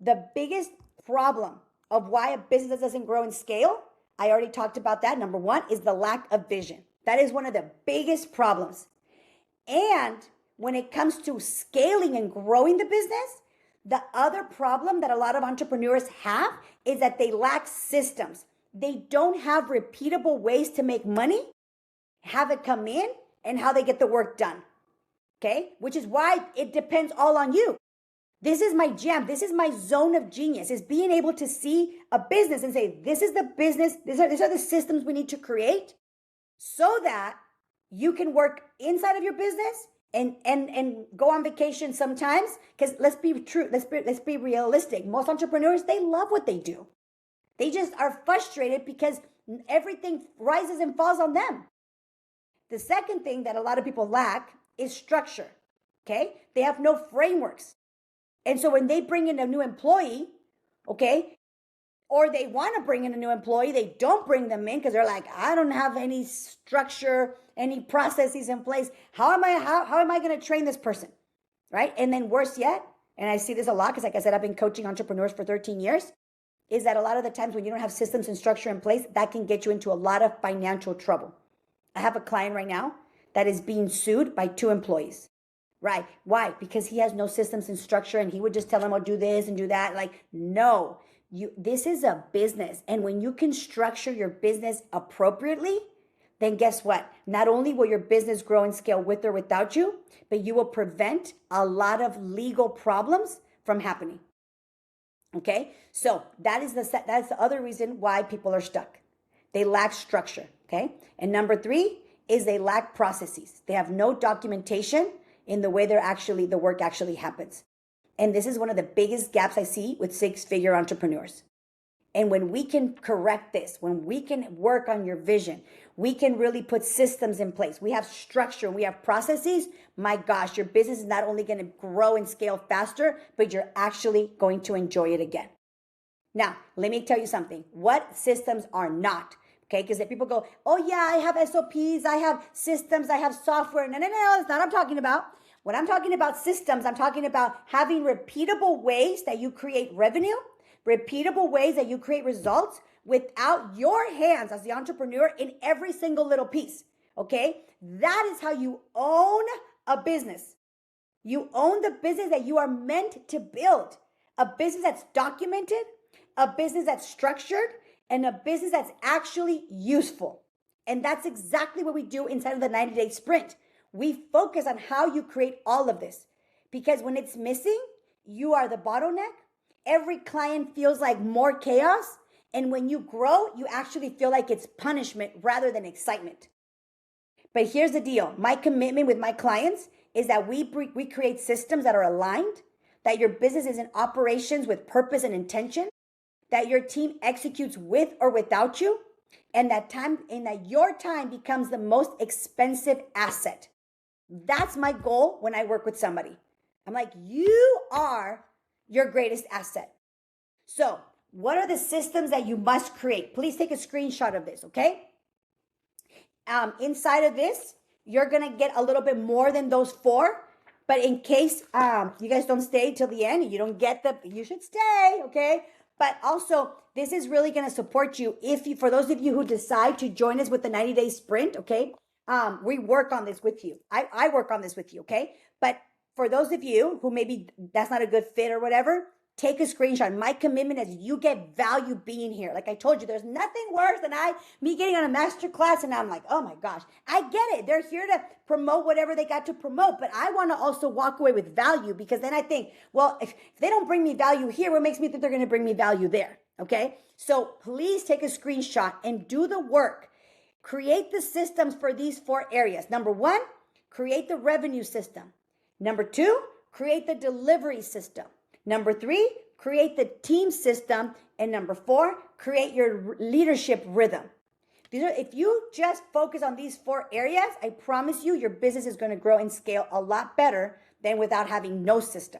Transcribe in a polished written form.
The biggest problem of why a business doesn't grow and scale, I already talked about that. Number one is the lack of vision. That is one of the biggest problems. And when it comes to scaling and growing the business, the other problem that a lot of entrepreneurs have is that they lack systems. They don't have repeatable ways to make money, have it come in, and how they get the work done. Okay? Which is why it depends all on you. This is my jam. This is my zone of genius, is being able to see a business and say, this is the business. These are the systems we need to create so that you can work inside of your business and go on vacation sometimes. Because let's be true. Let's be realistic. Most entrepreneurs, they love what they do. They just are frustrated because everything rises and falls on them. The second thing that a lot of people lack is structure. Okay? They have no frameworks. And so when they bring in a new employee, okay, or they want to bring in a new employee, they don't bring them in because they're like, I don't have any structure, any processes in place. How am I going to train this person? Right? And then worse yet, and I see this a lot because like I said, I've been coaching entrepreneurs for 13 years, is that a lot of the times when you don't have systems and structure in place, that can get you into a lot of financial trouble. I have a client right now that is being sued by 2 employees. Right. Why? Because he has no systems and structure and he would just tell them, I'll do this and do that. Like, no, this is a business. And when you can structure your business appropriately, then guess what? Not only will your business grow and scale with or without you, but you will prevent a lot of legal problems from happening. Okay. So that's the other reason why people are stuck. They lack structure. Okay. And number 3 is they lack processes. They have no documentation in the way the work actually happens. And this is one of the biggest gaps I see with 6-figure entrepreneurs. And when we can correct this, when we can work on your vision, we can really put systems in place. We have structure, we have processes. My gosh, your business is not only going to grow and scale faster, but you're actually going to enjoy it again. Now, let me tell you something. What systems are not? Okay, because if people go, oh yeah, I have SOPs, I have systems, I have software. No, that's not what I'm talking about. When I'm talking about systems, I'm talking about having repeatable ways that you create revenue, repeatable ways that you create results without your hands as the entrepreneur in every single little piece. Okay, that is how you own a business. You own the business that you are meant to build. A business that's documented, a business that's structured, and a business that's actually useful. And that's exactly what we do inside of the 90-day sprint. We focus on how you create all of this. Because when it's missing, you are the bottleneck. Every client feels like more chaos. And when you grow, you actually feel like it's punishment rather than excitement. But here's the deal. My commitment with my clients is that we create systems that are aligned, that your business is in operations with purpose and intention, that your team executes with or without you, and that your time becomes the most expensive asset. That's my goal when I work with somebody. I'm like, you are your greatest asset. So, what are the systems that you must create? Please take a screenshot of this, okay? Inside of this, you're gonna get a little bit more than those 4. But in case you guys don't stay till the end, you should stay, okay? But also, this is really going to support you for those of you who decide to join us with the 90-day sprint, okay? We work on this with you. I work on this with you, okay? But for those of you who maybe that's not a good fit or whatever, take a screenshot. My commitment is you get value being here. Like I told you, there's nothing worse than me getting on a master class and I'm like, oh my gosh, I get it. They're here to promote whatever they got to promote, but I want to also walk away with value because then I think, well, if they don't bring me value here, what makes me think they're going to bring me value there? Okay. So please take a screenshot and do the work. Create the systems for these 4 areas. Number 1, create the revenue system. Number 2, create the delivery system. Number 3, create the team system. And number 4, create your leadership rhythm. If you just focus on these 4 areas, I promise you your business is going to grow and scale a lot better than without having no system.